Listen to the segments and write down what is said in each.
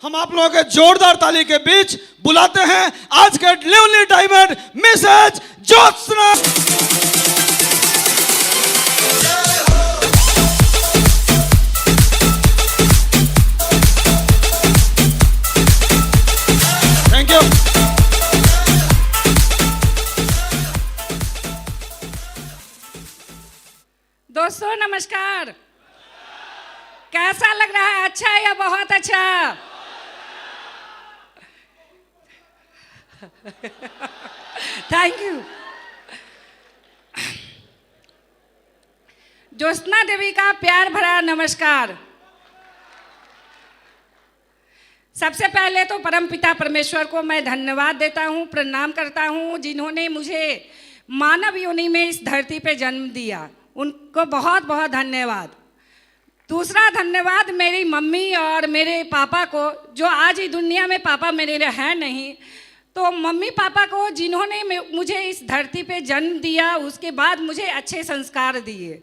हम आप लोगों के जोरदार ताली के बीच बुलाते हैं आज के lively diamond Mrs Jyotsna. Thank you. दोस्तों नमस्कार। कैसा लग रहा है? अच्छा या बहुत अच्छा? Thank you. ज्योत्सना देवी का प्यार भरा नमस्कार। सबसे पहले तो परमपिता परमेश्वर को मैं धन्यवाद देता हूँ, प्रणाम करता हूँ, जिन्होंने मुझे मानव योनि में इस धरती पे जन्म दिया। उनको बहुत बहुत धन्यवाद। दूसरा धन्यवाद मेरी मम्मी और मेरे पापा को, जो आज ही दुनिया में पापा मेरे हैं नहीं, तो मम्मी पापा को जिन्होंने मुझे इस धरती पे जन्म दिया, उसके बाद मुझे अच्छे संस्कार दिए,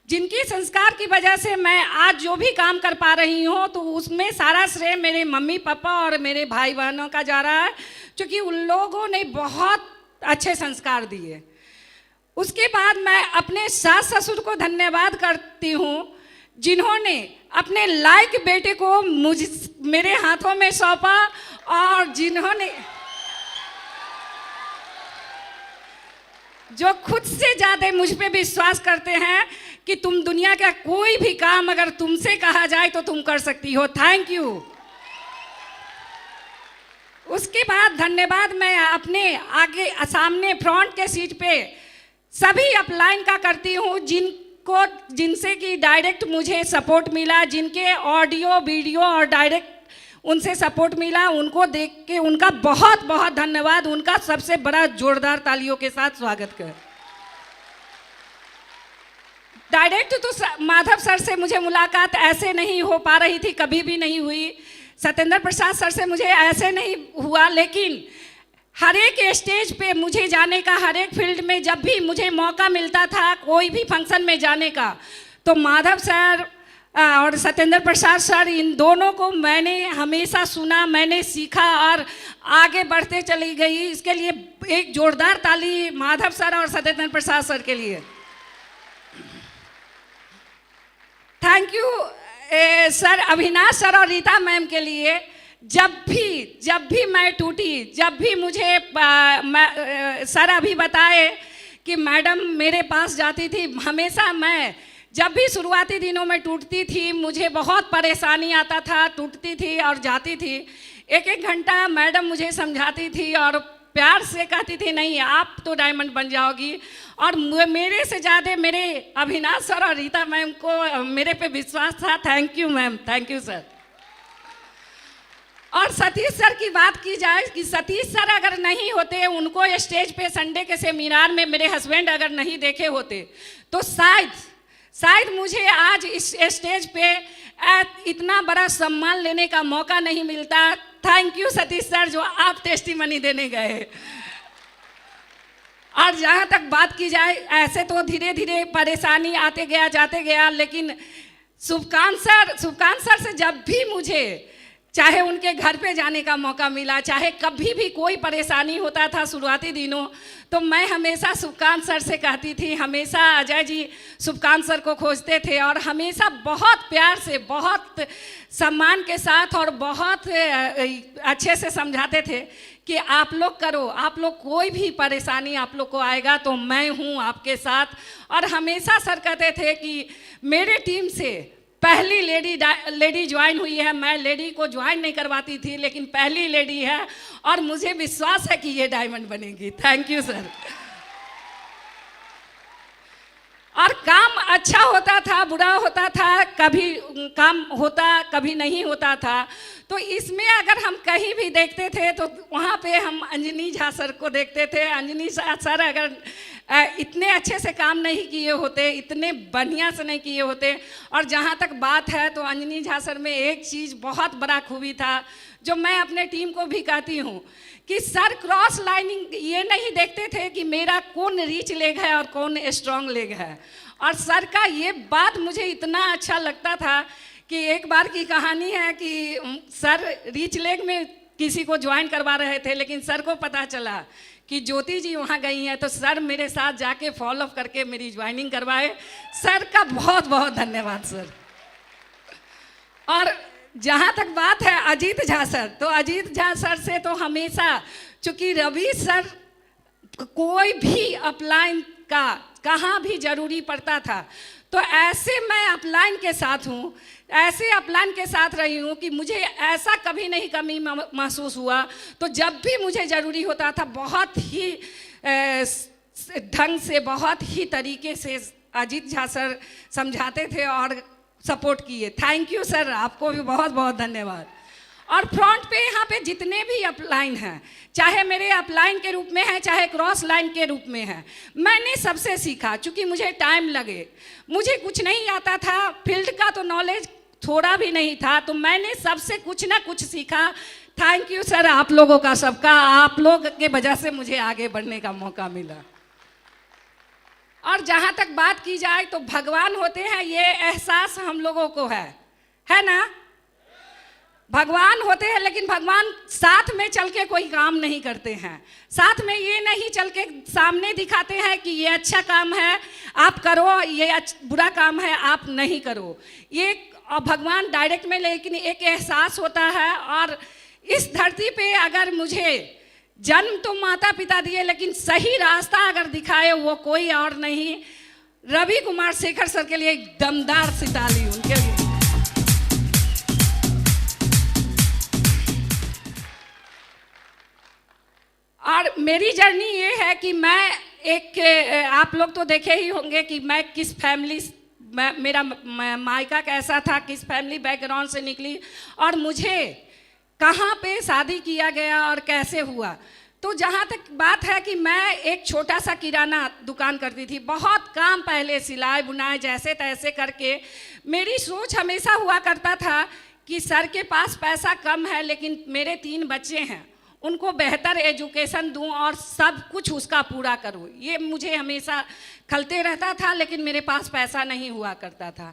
जिनकी संस्कार की वजह से मैं आज जो भी काम कर पा रही हूँ, तो उसमें सारा श्रेय मेरे मम्मी पापा और मेरे भाई बहनों का जा रहा है, क्योंकि उन लोगों ने बहुत अच्छे संस्कार दिए। उसके बाद मैं अपने सास ससुर को धन्यवाद करती हूँ, जिन्होंने अपने लायक बेटे को मेरे हाथों में सौंपा, और जिन्होंने जो खुद से ज़्यादा मुझ पे विश्वास करते हैं कि तुम दुनिया का कोई भी काम अगर तुमसे कहा जाए तो तुम कर सकती हो। Thank you. उसके बाद धन्यवाद मैं अपने आगे सामने फ्रंट के सीट पे सभी अपलाइन का करती हूँ, जिनसे कि डायरेक्ट मुझे सपोर्ट मिला, जिनके ऑडियो वीडियो और डायरेक्ट उनसे सपोर्ट मिला, उनको देख के उनका बहुत बहुत धन्यवाद। उनका सबसे बड़ा जोरदार तालियों के साथ स्वागत कर। डायरेक्ट तो माधव सर से मुझे मुलाकात ऐसे नहीं हो पा रही थी, कभी भी नहीं हुई। सत्येंद्र प्रसाद सर से मुझे ऐसे नहीं हुआ, लेकिन हर एक स्टेज पे मुझे जाने का, हर एक फील्ड में जब भी मुझे मौका मिलता था कोई भी फंक्शन में जाने का, तो माधव सर और सत्येंद्र प्रसाद सर, इन दोनों को मैंने हमेशा सुना, मैंने सीखा और आगे बढ़ते चली गई। इसके लिए एक जोरदार ताली माधव सर और सत्येंद्र प्रसाद सर के लिए। Thank you sir, Avinash sir और रीता मैम के लिए। जब भी मैं टूटी, जब भी मुझे सर अभी बताए कि मैडम मेरे पास जाती थी, हमेशा मैं जब भी शुरुआती दिनों में टूटती थी, मुझे बहुत परेशानी आता था, टूटती थी और जाती थी, एक एक घंटा मैडम मुझे समझाती थी और प्यार से कहती थी नहीं आप तो डायमंड बन जाओगी। और मेरे से ज़्यादा मेरे अविनाश सर और रीता मैम को मेरे पे विश्वास था। Thank you ma'am, thank you sir. और सतीश सर की बात की जाए कि सतीश सर अगर नहीं होते, उनको स्टेज पे संडे के सेमिनार में मेरे हस्बैंड अगर नहीं देखे होते, तो शायद मुझे आज इस स्टेज पे इतना बड़ा सम्मान लेने का मौका नहीं मिलता। थैंक यू सतीश सर, जो आप टेस्टिमनी देने गए। और जहाँ तक बात की जाए, ऐसे तो धीरे धीरे परेशानी आते गया जाते गया, लेकिन शुभकांत सर से जब भी मुझे चाहे उनके घर पे जाने का मौका मिला, चाहे कभी भी कोई परेशानी होता था शुरुआती दिनों, तो मैं हमेशा शुभकांत सर से कहती थी। हमेशा अजय जी शुभकांत सर को खोजते थे और हमेशा बहुत प्यार से, बहुत सम्मान के साथ और बहुत अच्छे से समझाते थे कि आप लोग करो, आप लोग कोई भी परेशानी आप लोग को आएगा तो मैं हूँ आपके साथ। और हमेशा सर कहते थे कि मेरे टीम से पहली लेडी ज्वाइन हुई है, मैं लेडी को ज्वाइन नहीं करवाती थी, लेकिन पहली लेडी है और मुझे विश्वास है कि ये डायमंड बनेगी। Thank you sir. और काम अच्छा होता था, बुरा होता था, कभी काम होता कभी नहीं होता था, तो इसमें अगर हम कहीं भी देखते थे तो वहाँ पे हम अंजनी झा सर को देखते थे। अंजनी सर अगर इतने अच्छे से काम नहीं किए होते, इतने बढ़िया से नहीं किए होते। और जहाँ तक बात है तो अंजनी झा सर में एक चीज़ बहुत बड़ा खूबी था, जो मैं अपने टीम को भी कहती हूँ कि सर क्रॉस लाइनिंग ये नहीं देखते थे कि मेरा कौन रीच लेग है और कौन स्ट्रॉन्ग लेग है। और सर का ये बात मुझे इतना अच्छा लगता था कि एक बार की कहानी है कि सर रीच लेक में किसी को ज्वाइन करवा रहे थे, लेकिन सर को पता चला कि ज्योति जी वहाँ गई हैं, तो सर मेरे साथ जाके फॉलो करके मेरी ज्वाइनिंग करवाए। सर का बहुत बहुत धन्यवाद सर। और जहाँ तक बात है अजीत झा सर, तो अजीत झा सर से तो हमेशा, चूँकि रवि सर कोई भी अपलाइन का कहाँ भी जरूरी पड़ता था, तो ऐसे मैं अपलाइन के साथ हूँ, ऐसे अपलाइन के साथ रही हूँ कि मुझे ऐसा कभी नहीं कमी महसूस हुआ। तो जब भी मुझे ज़रूरी होता था बहुत ही ढंग से, बहुत ही तरीके से अजीत झा सर समझाते थे और सपोर्ट किए। थैंक यू सर, आपको भी बहुत बहुत धन्यवाद। और फ्रंट पे यहाँ पे जितने भी अपलाइन हैं, चाहे मेरे अपलाइन के रूप में है चाहे क्रॉस लाइन के रूप में है, मैंने सबसे सीखा। चूँकि मुझे टाइम लगे, मुझे कुछ नहीं आता था, फील्ड का तो नॉलेज थोड़ा भी नहीं था, तो मैंने सबसे कुछ ना कुछ सीखा। थैंक यू सर आप लोगों का सबका, आप लोग के वजह से मुझे आगे बढ़ने का मौका मिला। और जहाँ तक बात की जाए तो भगवान होते हैं, ये एहसास हम लोगों को है ना? भगवान होते हैं, लेकिन भगवान साथ में चल के कोई काम नहीं करते हैं। साथ में ये नहीं चल के सामने दिखाते हैं कि ये अच्छा काम है आप करो, ये बुरा काम है आप नहीं करो। ये भगवान डायरेक्ट में, लेकिन एक एहसास होता है। और इस धरती पे अगर मुझे जन्म तो माता पिता दिए, लेकिन सही रास्ता अगर दिखाए वो कोई और नहीं, रवि कुमार शेखर सर के लिए एक दमदार सी ताली उनके लिए। और मेरी जर्नी ये है कि मैं आप लोग तो देखे ही होंगे कि मैं किस फैमिली, मेरा मायका कैसा था, किस फैमिली बैकग्राउंड से निकली और मुझे कहाँ पे शादी किया गया और कैसे हुआ। तो जहाँ तक बात है कि मैं एक छोटा सा किराना दुकान करती थी, बहुत काम पहले सिलाई बुनाई जैसे तैसे करके। मेरी सोच हमेशा हुआ करता था कि सर के पास पैसा कम है, लेकिन मेरे 3 बच्चे हैं, उनको बेहतर एजुकेशन दूं और सब कुछ उसका पूरा करूं, ये मुझे हमेशा खलते रहता था। लेकिन मेरे पास पैसा नहीं हुआ करता था,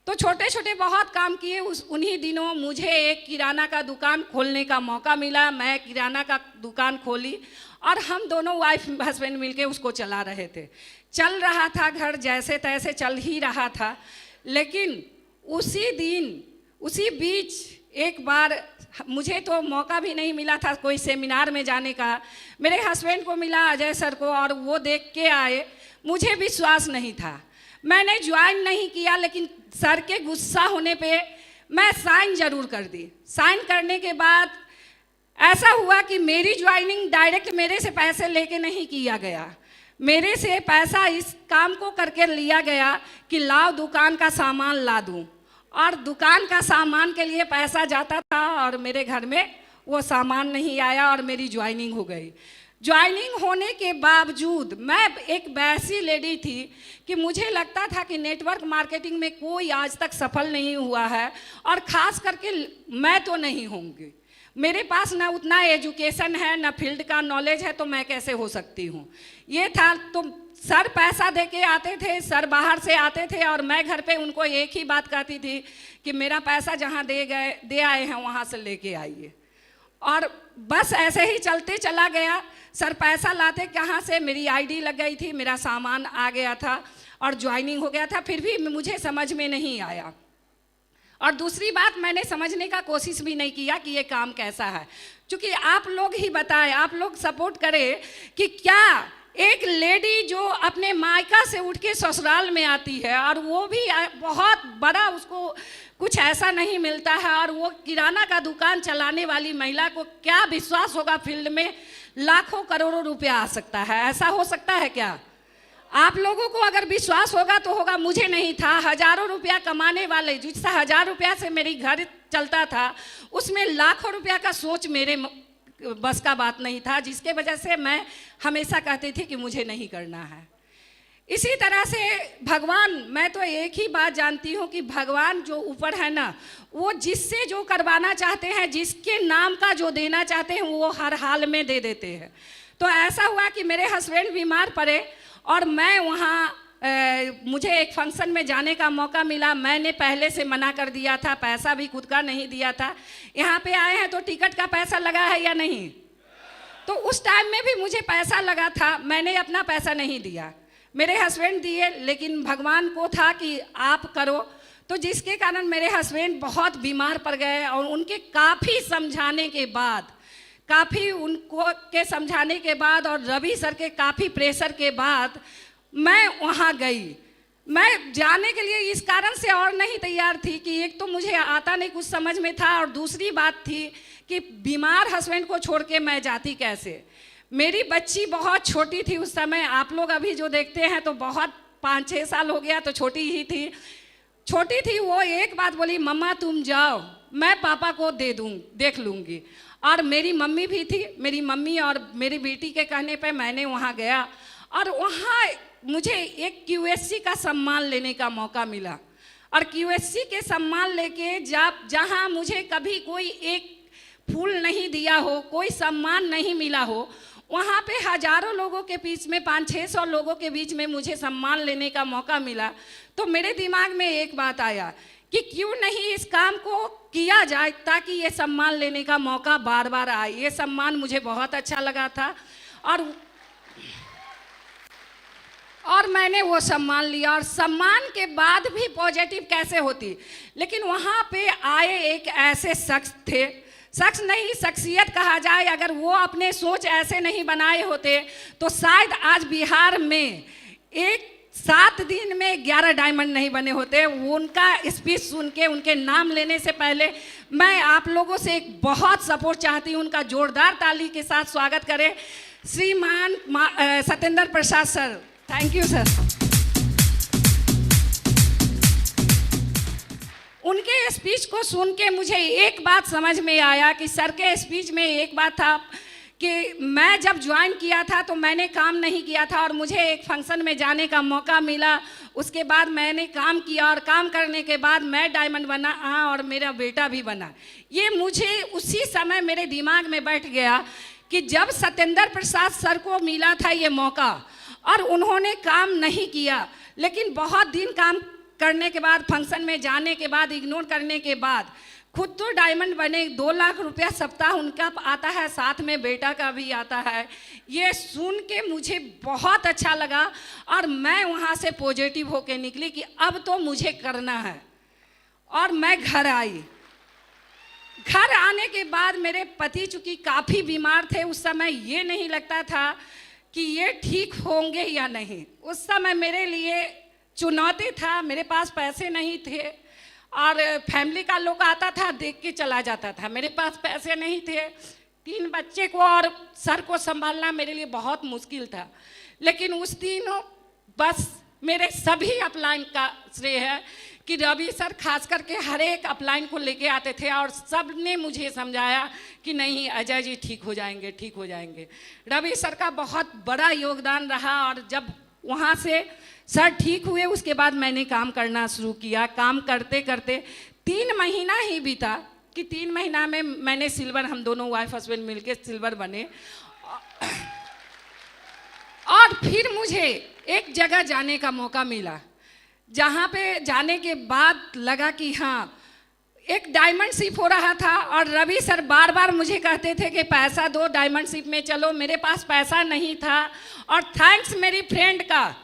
तो छोटे छोटे बहुत काम किए। उन्हीं दिनों मुझे एक किराना का दुकान खोलने का मौका मिला। मैं किराना का दुकान खोली और हम दोनों वाइफ हस्बैंड मिलके उसको चला रहे थे। चल रहा था, घर जैसे तैसे चल ही रहा था। लेकिन उसी बीच एक बार मुझे तो मौका भी नहीं मिला था कोई सेमिनार में जाने का, मेरे हस्बैंड को मिला अजय सर को, और वो देख के आए। मुझे विश्वास नहीं था, मैंने ज्वाइन नहीं किया, लेकिन सर के गुस्सा होने पे मैं साइन जरूर कर दी। साइन करने के बाद ऐसा हुआ कि मेरी ज्वाइनिंग डायरेक्ट मेरे से पैसे लेके नहीं किया गया, मेरे से पैसा इस काम को करके लिया गया कि लाओ दुकान का सामान ला दूं। और दुकान का सामान के लिए पैसा जाता था और मेरे घर में वो सामान नहीं आया और मेरी ज्वाइनिंग हो गई। ज्वाइनिंग होने के बावजूद मैं एक वैसी लेडी थी कि मुझे लगता था कि नेटवर्क मार्केटिंग में कोई आज तक सफल नहीं हुआ है, और ख़ास करके मैं तो नहीं होंगी। मेरे पास ना उतना एजुकेशन है, ना फील्ड का नॉलेज है, तो मैं कैसे हो सकती हूँ। ये था। तो सर पैसा दे के आते थे, सर बाहर से आते थे, और मैं घर पे उनको एक ही बात कहती थी कि मेरा पैसा जहाँ दे आए हैं वहाँ से लेके आइए। और बस ऐसे ही चलते चला गया। सर पैसा लाते कहाँ से, मेरी आईडी लग गई थी, मेरा सामान आ गया था और ज्वाइनिंग हो गया था। फिर भी मुझे समझ में नहीं आया। और दूसरी बात, मैंने समझने का कोशिश भी नहीं किया कि ये काम कैसा है, क्योंकि आप लोग ही बताएं, आप लोग सपोर्ट करें कि क्या एक लेडी जो अपने मायका से उठ के ससुराल में आती है, और वो भी बहुत बड़ा, उसको कुछ ऐसा नहीं मिलता है, और वो किराना का दुकान चलाने वाली महिला को क्या विश्वास होगा फील्ड में लाखों करोड़ों रुपया आ सकता है? ऐसा हो सकता है क्या? आप लोगों को अगर विश्वास होगा तो होगा, मुझे नहीं था। हजारों रुपया कमाने वाले, जिससे 1000 रुपया से मेरी घर चलता था, उसमें लाखों रुपया का सोच मेरे बस का बात नहीं था, जिसके वजह से मैं हमेशा कहती थी कि मुझे नहीं करना है। इसी तरह से भगवान, मैं तो एक ही बात जानती हूँ कि भगवान जो ऊपर है ना, वो जिससे जो करवाना चाहते हैं, जिसके नाम का जो देना चाहते हैं, वो हर हाल में दे देते हैं। तो ऐसा हुआ कि मेरे हस्बैंड बीमार पड़े और मैं वहाँ मुझे एक फंक्शन में जाने का मौका मिला। मैंने पहले से मना कर दिया था, पैसा भी खुद का नहीं दिया था। यहाँ पे आए हैं तो टिकट का पैसा लगा है या नहीं? तो उस टाइम में भी मुझे पैसा लगा था, मैंने अपना पैसा नहीं दिया, मेरे हस्बैंड दिए, लेकिन भगवान को था कि आप करो। तो जिसके कारण मेरे हस्बैंड बहुत बीमार पड़ गए और उनके काफ़ी समझाने के बाद, और रवि सर के काफ़ी प्रेशर के बाद मैं वहाँ गई। मैं जाने के लिए इस कारण से और नहीं तैयार थी कि एक तो मुझे आता नहीं कुछ समझ में था, और दूसरी बात थी कि बीमार हस्बैंड को छोड़ के मैं जाती कैसे। मेरी बच्ची बहुत छोटी थी उस समय, आप लोग अभी जो देखते हैं तो बहुत 5-6 साल हो गया, तो छोटी ही थी। छोटी थी वो, एक बात बोली, मम्मा तुम जाओ, मैं पापा को देख लूँगी। और मेरी मम्मी भी थी, मेरी मम्मी और मेरी बेटी के कहने पे मैंने वहाँ गया, और वहाँ मुझे एक QSC का सम्मान लेने का मौका मिला। और QSC के सम्मान लेके जहाँ मुझे कभी कोई एक फूल नहीं दिया हो, कोई सम्मान नहीं मिला हो, वहाँ पे हजारों लोगों के बीच में, 500-600 लोगों के बीच में मुझे सम्मान लेने का मौका मिला। तो मेरे दिमाग में एक बात आया कि क्यों नहीं इस काम को किया जाए ताकि ये सम्मान लेने का मौका बार बार आए। ये सम्मान मुझे बहुत अच्छा लगा था, और मैंने वो सम्मान लिया। और सम्मान के बाद भी पॉजिटिव कैसे होती, लेकिन वहाँ पे आए एक ऐसे शख्स नहीं, शख्सियत कहा जाए, अगर वो अपने सोच ऐसे नहीं बनाए होते तो शायद आज बिहार में 7 दिन में 11 डायमंड नहीं बने होते। उनका स्पीच सुन के, उनके नाम लेने से पहले मैं आप लोगों से एक बहुत सपोर्ट चाहती हूँ। उनका जोरदार ताली के साथ स्वागत करें श्रीमान सत्येंद्र प्रसाद सर। Thank you sir. उनके स्पीच को सुन के मुझे एक बात समझ में आया कि सर के स्पीच में एक बात था कि मैं जब ज्वाइन किया था तो मैंने काम नहीं किया था, और मुझे एक फंक्शन में जाने का मौका मिला। उसके बाद मैंने काम किया, और काम करने के बाद मैं डायमंड बना, और मेरा बेटा भी बना। ये मुझे उसी समय मेरे दिमाग में बैठ गया कि जब सत्येंद्र प्रसाद सर को मिला था ये मौका, और उन्होंने काम नहीं किया, लेकिन बहुत दिन काम करने के बाद, फंक्शन में जाने के बाद, इग्नोर करने के बाद खुद तो डायमंड बने। 2 लाख रुपया सप्ताह उनका आता है, साथ में बेटा का भी आता है। ये सुन के मुझे बहुत अच्छा लगा, और मैं वहाँ से पॉजिटिव होके निकली कि अब तो मुझे करना है। और मैं घर आई। घर आने के बाद मेरे पति चूँकि काफ़ी बीमार थे उस समय, ये नहीं लगता था कि ये ठीक होंगे या नहीं। उस समय मेरे लिए चुनौती था, मेरे पास पैसे नहीं थे, और फैमिली का लोग आता था देख के चला जाता था। मेरे पास पैसे नहीं थे, 3 बच्चे को और सर को संभालना मेरे लिए बहुत मुश्किल था। लेकिन उस दिनों बस मेरे सभी अपलाइन का श्रेय है कि रवि सर खास करके हर एक अपलाइन को लेके आते थे, और सब ने मुझे समझाया कि नहीं अजय जी ठीक हो जाएंगे, ठीक हो जाएंगे। रवि सर का बहुत बड़ा योगदान रहा, और जब वहाँ से सर ठीक हुए उसके बाद मैंने काम करना शुरू किया। काम करते करते 3 महीना ही बीता कि 3 महीना में मैंने सिल्वर, हम दोनों वाइफ हस्बैंड मिलके सिल्वर बने। और फिर मुझे एक जगह जाने का मौका मिला, जहाँ पे जाने के बाद लगा कि हाँ एक डायमंड शिप हो रहा था, और रवि सर बार बार मुझे कहते थे कि पैसा दो, डायमंड शिप में चलो। मेरे पास पैसा नहीं था, और थैंक्स मेरी फ्रेंड का,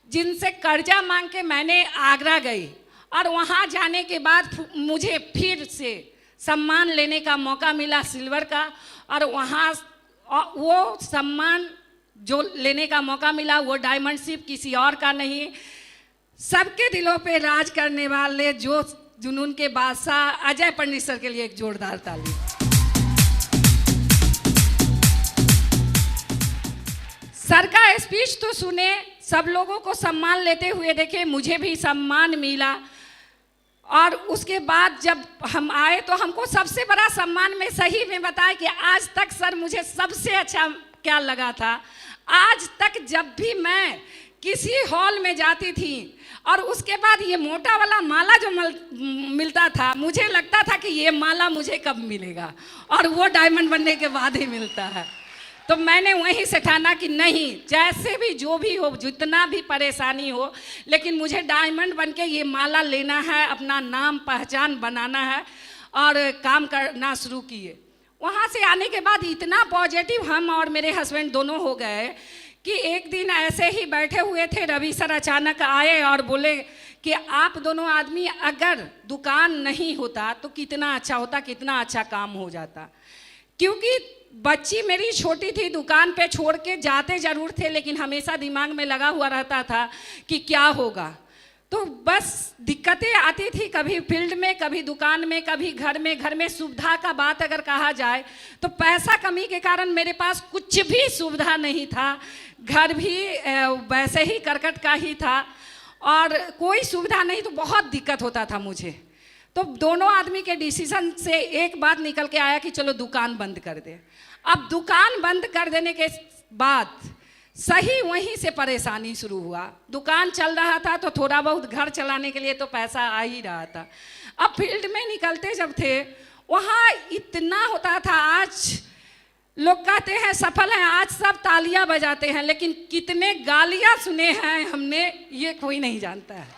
जिनसे कर्जा मांग के मैंने आगरा गई, और वहाँ जाने के बाद मुझे फिर से सम्मान लेने का मौका मिला सिल्वर का। और वहाँ वो सम्मान जो लेने का मौका मिला वो डायमंड शिप किसी और का नहीं, सबके दिलों पे राज करने वाले जो जुनून के बादशाह अजय पंडित सर के लिए एक जोरदार ताली। सर का स्पीच तो सुने, सब लोगों को सम्मान लेते हुए देखे, मुझे भी सम्मान मिला। और उसके बाद जब हम आए तो हमको सबसे बड़ा सम्मान में सही में बताया कि आज तक सर मुझे सबसे अच्छा क्या लगा था, आज तक जब भी मैं किसी हॉल में जाती थी और उसके बाद ये मोटा वाला माला जो मिलता था, मुझे लगता था कि ये माला मुझे कब मिलेगा, और वो डायमंड बनने के बाद ही मिलता है। तो मैंने वहीं से ठाना कि नहीं, जैसे भी जो भी हो, जितना भी परेशानी हो, लेकिन मुझे डायमंड बन के ये माला लेना है, अपना नाम पहचान बनाना है। और काम करना शुरू किए। वहाँ से आने के बाद इतना पॉजिटिव हम और मेरे हस्बैंड दोनों हो गए कि एक दिन ऐसे ही बैठे हुए थे, रवि सर अचानक आए और बोले कि आप दोनों आदमी अगर दुकान नहीं होता तो कितना अच्छा होता, कितना अच्छा काम हो जाता। क्योंकि बच्ची मेरी छोटी थी, दुकान पे छोड़ के जाते ज़रूर थे, लेकिन हमेशा दिमाग में लगा हुआ रहता था कि क्या होगा। तो बस दिक्कतें आती थी, कभी फील्ड में, कभी दुकान में, कभी घर में। घर में सुविधा का बात अगर कहा जाए तो पैसा कमी के कारण मेरे पास कुछ भी सुविधा नहीं था। घर भी वैसे ही करकट का ही था और कोई सुविधा नहीं, तो बहुत दिक्कत होता था मुझे। तो दोनों आदमी के डिसीजन से एक बात निकल के आया कि चलो दुकान बंद कर दे। अब दुकान बंद कर देने के बाद सही वहीं से परेशानी शुरू हुआ। दुकान चल रहा था तो थोड़ा बहुत घर चलाने के लिए तो पैसा आ ही रहा था। अब फील्ड में निकलते जब थे, वहाँ इतना होता था। आज लोग कहते हैं सफल हैं, आज सब तालियां बजाते हैं, लेकिन कितने गालियां सुने हैं हमने, ये कोई नहीं जानता है।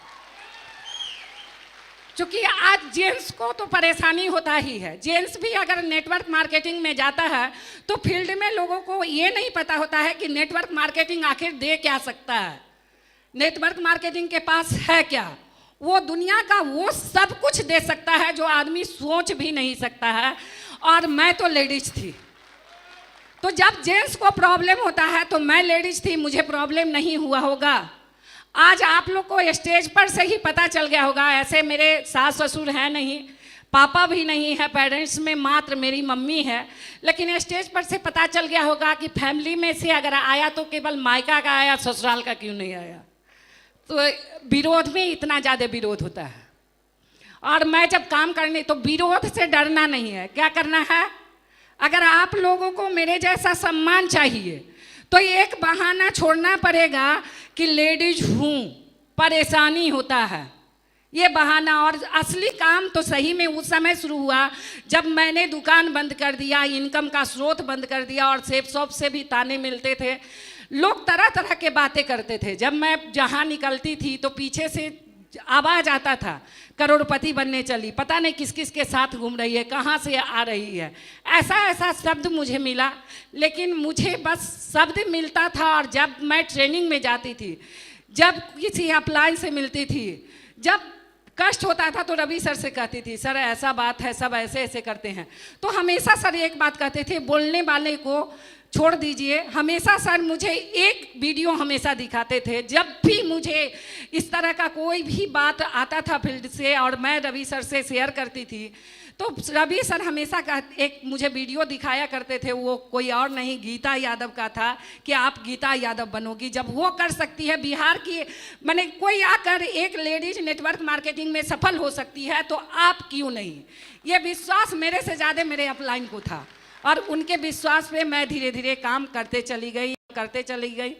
क्योंकि आज जेंट्स को तो परेशानी होता ही है। जेंट्स भी अगर नेटवर्क मार्केटिंग में जाता है तो फील्ड में लोगों को ये नहीं पता होता है कि नेटवर्क मार्केटिंग आखिर दे क्या सकता है, नेटवर्क मार्केटिंग के पास है क्या। वो दुनिया का वो सब कुछ दे सकता है जो आदमी सोच भी नहीं सकता है। और मैं तो लेडीज थी, तो जब जेंट्स को प्रॉब्लम होता है तो मैं लेडीज थी, मुझे प्रॉब्लम नहीं हुआ होगा। आज आप लोग को स्टेज पर से ही पता चल गया होगा। ऐसे मेरे सास ससुर हैं नहीं, पापा भी नहीं है, पेरेंट्स में मात्र मेरी मम्मी है, लेकिन स्टेज पर से पता चल गया होगा कि फैमिली में से अगर आया तो केवल मायका का आया, ससुराल का क्यों नहीं आया। तो विरोध में इतना ज़्यादा विरोध होता है। और मैं जब काम करने, तो विरोध से डरना नहीं है, क्या करना है। अगर आप लोगों को मेरे जैसा सम्मान चाहिए तो एक बहाना छोड़ना पड़ेगा कि लेडीज हूँ, परेशानी होता है, ये बहाना। और असली काम तो सही में उस समय शुरू हुआ जब मैंने दुकान बंद कर दिया, इनकम का स्रोत बंद कर दिया, और सेफ शॉप से भी ताने मिलते थे। लोग तरह तरह के बातें करते थे। जब मैं जहाँ निकलती थी तो पीछे से आवाज़ आता था, करोड़पति बनने चली, पता नहीं किस किस के साथ घूम रही है, कहाँ से आ रही है। ऐसा ऐसा शब्द मुझे मिला, लेकिन मुझे बस शब्द मिलता था। और जब मैं ट्रेनिंग में जाती थी, जब किसी अप्लाई से मिलती थी, जब कष्ट होता था तो रवि सर से कहती थी, सर ऐसा बात है, सब ऐसे ऐसे करते हैं। तो हमेशा सर एक बात कहते थे, बोलने वाले को छोड़ दीजिए। हमेशा सर मुझे एक वीडियो हमेशा दिखाते थे। जब भी मुझे इस तरह का कोई भी बात आता था फील्ड से और मैं रवि सर से शेयर करती थी, तो रवि सर हमेशा का एक मुझे वीडियो दिखाया करते थे। वो कोई और नहीं, गीता यादव का था कि आप गीता यादव बनोगी। जब वो कर सकती है, बिहार की मैंने कोई आकर एक लेडीज नेटवर्क मार्केटिंग में सफल हो सकती है, तो आप क्यों नहीं। ये विश्वास मेरे से ज़्यादा मेरे अपलाइन को था, और उनके विश्वास पे मैं धीरे धीरे काम करते चली गई।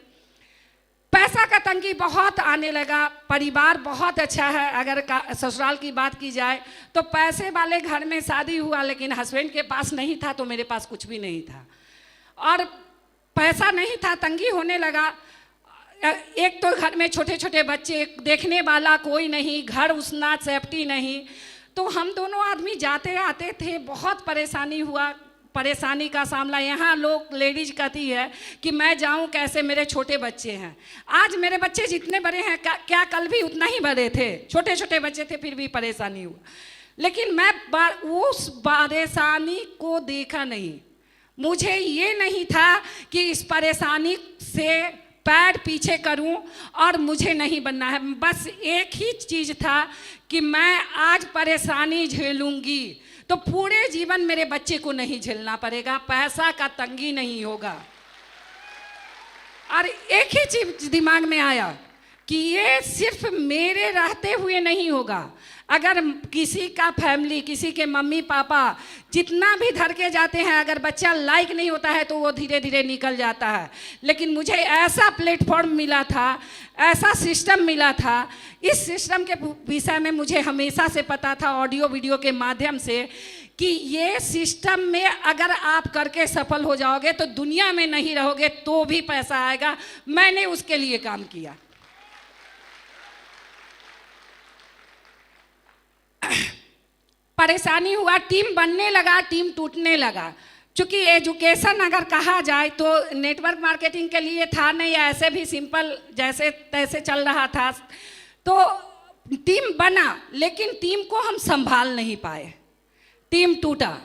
पैसा का तंगी बहुत आने लगा। परिवार बहुत अच्छा है। अगर ससुराल की बात की जाए तो पैसे वाले घर में शादी हुआ, लेकिन हस्बैंड के पास नहीं था तो मेरे पास कुछ भी नहीं था। और पैसा नहीं था, तंगी होने लगा। एक तो घर में छोटे छोटे बच्चे, देखने वाला कोई नहीं, घर उसना सेफ्टी नहीं। तो हम दोनों आदमी जाते आते थे, बहुत परेशानी हुआ। परेशानी का सामना यहाँ लोग लेडीज कहती है कि मैं जाऊँ कैसे, मेरे छोटे बच्चे हैं। आज मेरे बच्चे जितने बड़े हैं, क्या कल भी उतना ही बड़े थे, छोटे छोटे बच्चे थे, फिर भी परेशानी हुआ। लेकिन मैं उस परेशानी को देखा नहीं। मुझे ये नहीं था कि इस परेशानी से पैर पीछे करूं और मुझे नहीं बनना है। बस एक ही चीज़ था कि मैं आज परेशानी झेलूंगी तो पूरे जीवन मेरे बच्चे को नहीं झेलना पड़ेगा, पैसा का तंगी नहीं होगा। और एक ही चीज दिमाग में आया कि ये सिर्फ मेरे रहते हुए नहीं होगा। अगर किसी का फैमिली, किसी के मम्मी पापा जितना भी धर के जाते हैं, अगर बच्चा लाइक नहीं होता है तो वो धीरे धीरे निकल जाता है। लेकिन मुझे ऐसा प्लेटफॉर्म मिला था, ऐसा सिस्टम मिला था। इस सिस्टम के विषय में मुझे हमेशा से पता था, ऑडियो वीडियो के माध्यम से, कि ये सिस्टम में अगर आप करके सफल हो जाओगे तो दुनिया में नहीं रहोगे तो भी पैसा आएगा। मैंने उसके लिए काम किया। परेशानी हुआ, टीम बनने लगा, टीम टूटने लगा। चूँकि एजुकेशन अगर कहा जाए तो नेटवर्क मार्केटिंग के लिए था नहीं, ऐसे भी सिंपल जैसे तैसे चल रहा था। तो टीम बना लेकिन टीम को हम संभाल नहीं पाए, टीम टूटा।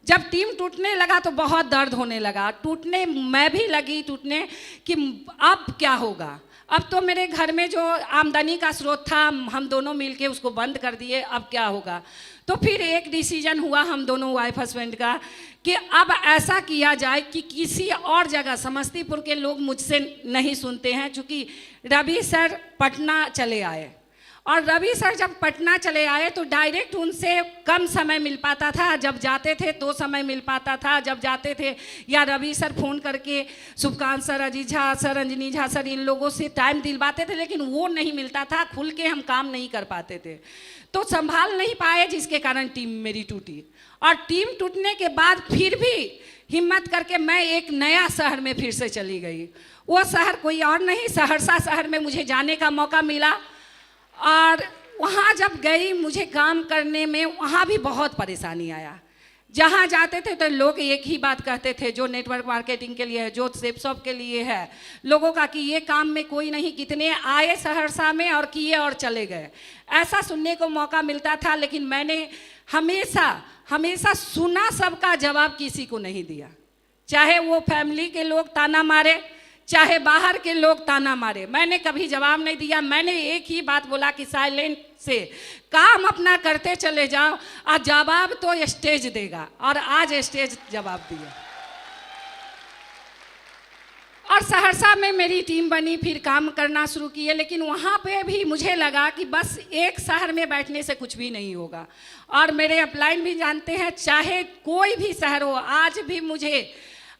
जब टीम टूटने लगा तो बहुत दर्द होने लगा, टूटने मैं भी लगी टूटने कि अब क्या होगा। अब तो मेरे घर में जो आमदनी का स्रोत था हम दोनों मिलके उसको बंद कर दिए, अब क्या होगा। तो फिर एक डिसीजन हुआ हम दोनों वाइफ हस्बैंड का कि अब ऐसा किया जाए कि किसी और जगह, समस्तीपुर के लोग मुझसे नहीं सुनते हैं, चूँकि रवि सर पटना चले आए और रवि सर जब पटना चले आए तो डायरेक्ट उनसे कम समय मिल पाता था। जब जाते थे तो समय मिल पाता था, जब जाते थे या रवि सर फ़ोन करके Shubhkant sir, Ajit Jha sir, Anjani Jha sir, इन लोगों से टाइम दिलवाते थे, लेकिन वो नहीं मिलता था, खुल के हम काम नहीं कर पाते थे, तो संभाल नहीं पाए, जिसके कारण टीम मेरी टूटी। और टीम टूटने के बाद फिर भी हिम्मत करके मैं एक नया शहर में फिर से चली गई। वो शहर कोई और नहीं, सहरसा शहर में मुझे जाने का मौका मिला। और वहाँ जब गई मुझे काम करने में वहाँ भी बहुत परेशानी आया। जहाँ जाते थे तो लोग एक ही बात कहते थे, जो नेटवर्क मार्केटिंग के लिए है, जो सेप शॉप के लिए है, लोगों का कि ये काम में कोई नहीं, कितने आए सहरसा में और किए और चले गए, ऐसा सुनने को मौका मिलता था। लेकिन मैंने हमेशा सुना, सबका जवाब किसी को नहीं दिया। चाहे वो फैमिली के लोग ताना मारे, चाहे बाहर के लोग ताना मारे, मैंने कभी जवाब नहीं दिया। मैंने एक ही बात बोला कि साइलेंट से काम अपना करते चले जाओ, और जवाब तो स्टेज देगा, और आज स्टेज जवाब दिया। और सहरसा में मेरी टीम बनी, फिर काम करना शुरू किए। लेकिन वहाँ पे भी मुझे लगा कि बस एक शहर में बैठने से कुछ भी नहीं होगा। और मेरे अपलाइन भी जानते हैं, चाहे कोई भी शहर हो,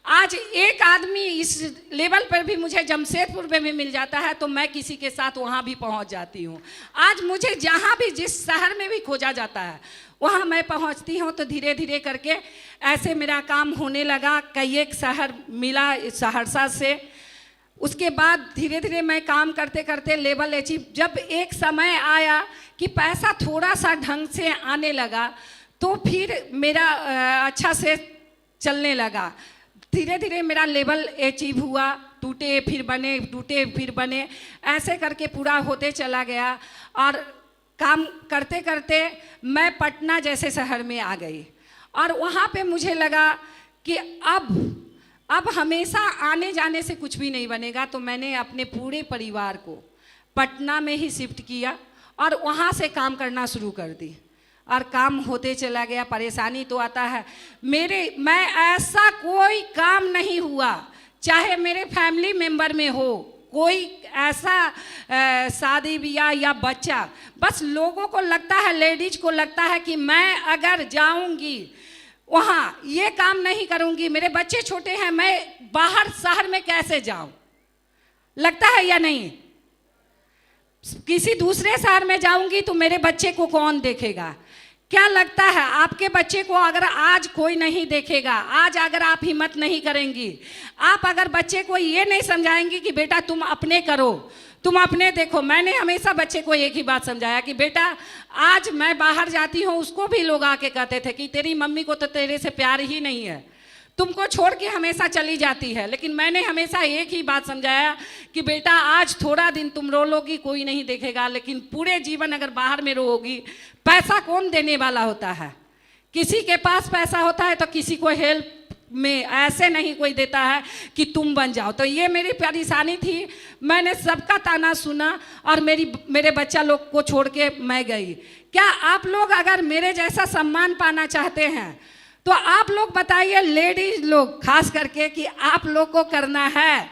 आज एक आदमी इस लेवल पर भी मुझे जमशेदपुर में भी मिल जाता है तो मैं किसी के साथ वहाँ भी पहुँच जाती हूँ। आज मुझे जहाँ भी, जिस शहर में भी खोजा जाता है वहाँ मैं पहुँचती हूँ। तो धीरे धीरे करके ऐसे मेरा काम होने लगा। कई एक शहर मिला सहरसा से, उसके बाद धीरे धीरे मैं काम करते करते लेवल अचीव। जब एक समय आया कि पैसा थोड़ा सा ढंग से आने लगा तो फिर मेरा अच्छा से चलने लगा। धीरे धीरे मेरा लेवल अचीव हुआ, टूटे फिर बने, टूटे फिर बने, ऐसे करके पूरा होते चला गया। और काम करते करते मैं पटना जैसे शहर में आ गई। और वहाँ पे मुझे लगा कि अब हमेशा आने जाने से कुछ भी नहीं बनेगा। तो मैंने अपने पूरे परिवार को पटना में ही शिफ्ट किया और वहाँ से काम करना शुरू कर दी। और काम होते चला गया। परेशानी तो आता है, मैं ऐसा कोई काम नहीं हुआ, चाहे मेरे फैमिली मेंबर में हो कोई ऐसा शादी ब्याह या बच्चा, बस लोगों को लगता है, लेडीज को लगता है कि मैं अगर जाऊंगी वहाँ ये काम नहीं करूंगी, मेरे बच्चे छोटे हैं, मैं बाहर शहर में कैसे जाऊं, लगता है या नहीं। किसी दूसरे शहर में जाऊंगी तो मेरे बच्चे को कौन देखेगा। क्या लगता है आपके बच्चे को अगर आज कोई नहीं देखेगा, आज अगर आप हिम्मत नहीं करेंगी, आप अगर बच्चे को ये नहीं समझाएंगी कि बेटा तुम अपने करो, तुम अपने देखो। मैंने हमेशा बच्चे को एक ही बात समझाया कि बेटा आज मैं बाहर जाती हूँ, उसको भी लोग आके कहते थे कि तेरी मम्मी को तो तेरे से प्यार ही नहीं है, तुमको छोड़ के हमेशा चली जाती है। लेकिन मैंने हमेशा एक ही बात समझाया कि बेटा आज थोड़ा दिन तुम रो लोगी, कोई नहीं देखेगा, लेकिन पूरे जीवन अगर बाहर में रोगी, पैसा कौन देने वाला होता है। किसी के पास पैसा होता है तो किसी को हेल्प में ऐसे नहीं कोई देता है कि तुम बन जाओ। तो ये मेरी परेशानी थी, मैंने सबका ताना सुना और मेरे बच्चा लोग को छोड़ के मैं गई। क्या आप लोग अगर मेरे जैसा सम्मान पाना चाहते हैं तो आप लोग बताइए, लेडीज लोग खास करके, कि आप लोग को करना है।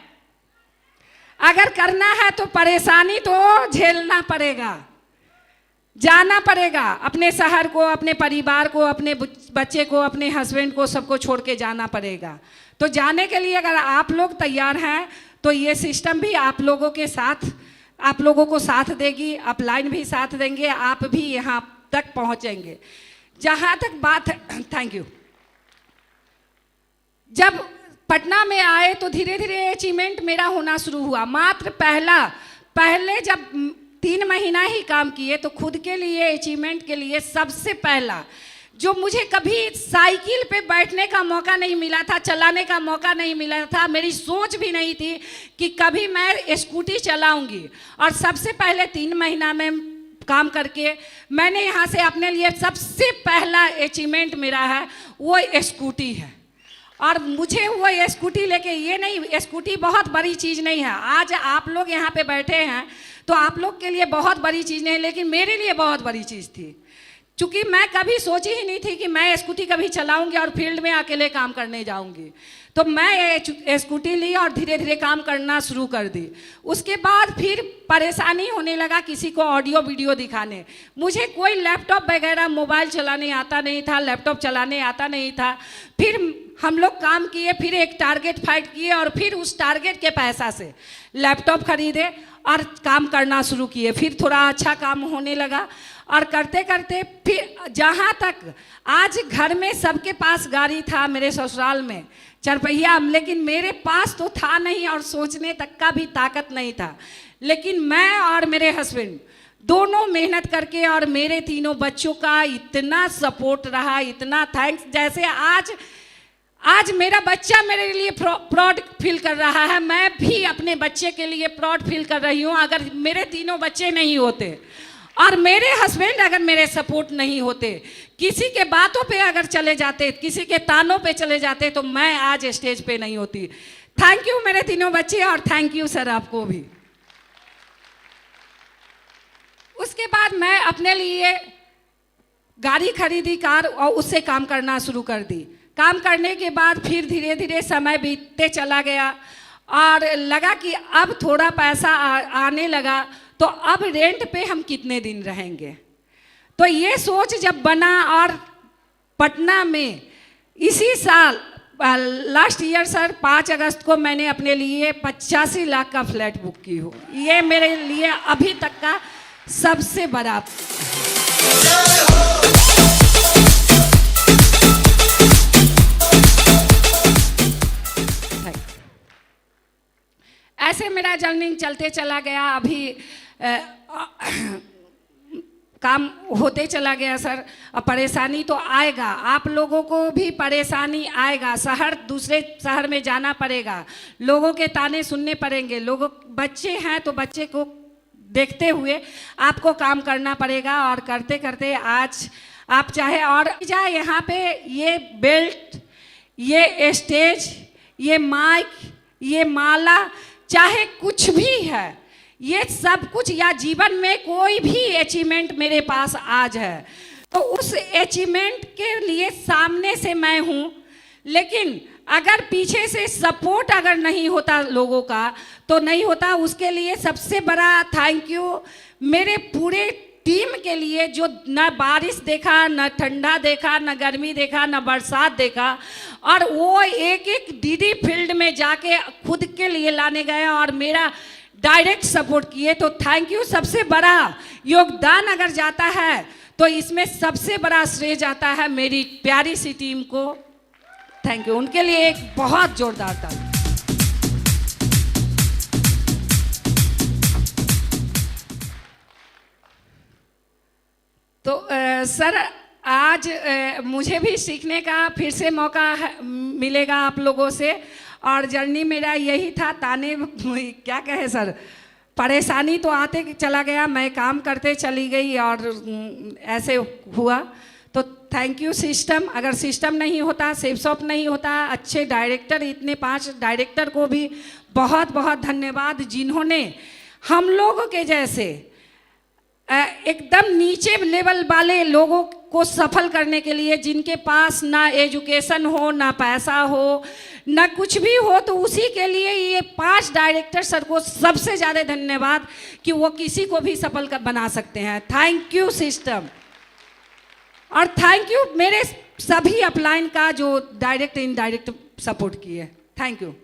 अगर करना है तो परेशानी तो झेलना पड़ेगा, जाना पड़ेगा, अपने शहर को, अपने परिवार को, अपने बच्चे को, अपने हस्बैंड को, सबको छोड़ के जाना पड़ेगा। तो जाने के लिए अगर आप लोग तैयार हैं तो ये सिस्टम भी आप लोगों के साथ, आप लोगों को साथ देगी, अपलाइन भी साथ देंगे, आप भी यहाँ तक पहुँचेंगे। जहाँ तक बात है, थैंक यू, जब पटना में आए तो धीरे धीरे अचीवमेंट मेरा होना शुरू हुआ। मात्र पहले जब 3 महीना ही काम किए तो खुद के लिए अचीवमेंट के लिए सबसे पहला जो मुझे कभी साइकिल पे बैठने का मौका नहीं मिला था, चलाने का मौका नहीं मिला था, मेरी सोच भी नहीं थी कि कभी मैं स्कूटी चलाऊंगी। और सबसे पहले 3 महीना में काम करके मैंने यहाँ से अपने लिए सबसे पहला अचीवमेंट मेरा है वो स्कूटी है। और मुझे वो स्कूटी लेके, ये नहीं, स्कूटी बहुत बड़ी चीज़ नहीं है। आज आप लोग यहाँ पे बैठे हैं तो आप लोग के लिए बहुत बड़ी चीज़ नहीं, लेकिन मेरे लिए बहुत बड़ी चीज़ थी, क्योंकि मैं कभी सोची ही नहीं थी कि मैं स्कूटी कभी चलाऊंगी और फील्ड में अकेले काम करने जाऊंगी। तो मैं स्कूटी ली और धीरे धीरे काम करना शुरू कर दी। उसके बाद फिर परेशानी होने लगा किसी को ऑडियो वीडियो दिखाने। मुझे कोई लैपटॉप वगैरह मोबाइल चलाने आता नहीं था, लैपटॉप चलाने आता नहीं था। फिर हम लोग काम किए, फिर एक टारगेट फाइट किए और फिर उस टारगेट के पैसा से लैपटॉप खरीदे और काम करना शुरू किए। फिर थोड़ा अच्छा काम होने लगा और करते करते फिर जहाँ तक आज घर में सबके पास गाड़ी था, मेरे ससुराल में 4 पहिया, लेकिन मेरे पास तो था नहीं और सोचने तक का भी ताकत नहीं था। लेकिन मैं और मेरे हस्बैंड दोनों मेहनत करके और मेरे 3 बच्चों का इतना सपोर्ट रहा, इतना थैंक्स। जैसे आज मेरा बच्चा मेरे लिए प्राउड फील कर रहा है, मैं भी अपने बच्चे के लिए प्राउड फील कर रही हूँ। अगर मेरे 3 बच्चे नहीं होते और मेरे हस्बैंड अगर मेरे सपोर्ट नहीं होते, किसी के बातों पे अगर चले जाते, किसी के तानों पे चले जाते, तो मैं आज स्टेज पे नहीं होती। थैंक यू मेरे 3 बच्चे और थैंक यू सर आपको भी। उसके बाद मैं अपने लिए गाड़ी खरीदी, कार, और उससे काम करना शुरू कर दी। काम करने के बाद फिर धीरे धीरे समय बीतते चला गया और लगा कि अब थोड़ा पैसा आने लगा, तो अब रेंट पे हम कितने दिन रहेंगे। तो ये सोच जब बना और पटना में इसी साल लास्ट ईयर सर 5 अगस्त को मैंने अपने लिए 85 लाख का फ्लैट बुक की हो। ये मेरे लिए अभी तक का सबसे बड़ा। ऐसे मेरा जर्नी चलते चला गया। अभी काम होते चला गया सर। अब परेशानी तो आएगा, आप लोगों को भी परेशानी आएगा। दूसरे शहर में जाना पड़ेगा, लोगों के ताने सुनने पड़ेंगे। बच्चे हैं तो बच्चे को देखते हुए आपको काम करना पड़ेगा। और करते करते आज आप चाहे और जाए, यहाँ पे ये बेल्ट, ये स्टेज, ये माइक, ये माला, चाहे कुछ भी है, ये सब कुछ, या जीवन में कोई भी अचीवमेंट मेरे पास आज है, तो उस अचीवमेंट के लिए सामने से मैं हूँ। लेकिन अगर पीछे से सपोर्ट अगर नहीं होता लोगों का तो नहीं होता। उसके लिए सबसे बड़ा थैंक यू मेरे पूरे टीम के लिए, जो न बारिश देखा, न ठंडा देखा, न गर्मी देखा, न बरसात देखा, और वो एक एक डीडी फील्ड में जाके खुद के लिए लाने गए और मेरा डायरेक्ट सपोर्ट किए। तो थैंक यू। सबसे बड़ा योगदान अगर जाता है तो इसमें सबसे बड़ा श्रेय जाता है मेरी प्यारी सी टीम को। थैंक यू, उनके लिए एक बहुत जोरदार ताली। तो सर आज मुझे भी सीखने का फिर से मौका मिलेगा आप लोगों से। और जर्नी मेरा यही था, ताने क्या कहे सर, परेशानी तो आते चला गया, मैं काम करते चली गई और ऐसे हुआ। तो थैंक यू सिस्टम। अगर सिस्टम नहीं होता, सेफ शॉप नहीं होता, अच्छे डायरेक्टर, इतने 5 डायरेक्टर को भी बहुत बहुत धन्यवाद, जिन्होंने हम लोगों के जैसे एकदम नीचे लेवल वाले लोगों को सफल करने के लिए, जिनके पास ना एजुकेशन हो, ना पैसा हो, ना कुछ भी हो, तो उसी के लिए ये 5 डायरेक्टर सर को सबसे ज़्यादा धन्यवाद कि वो किसी को भी सफल बना सकते हैं। Thank you system. और थैंक यू मेरे सभी अपलाइन का जो डायरेक्ट इनडायरेक्ट सपोर्ट किए। Thank you.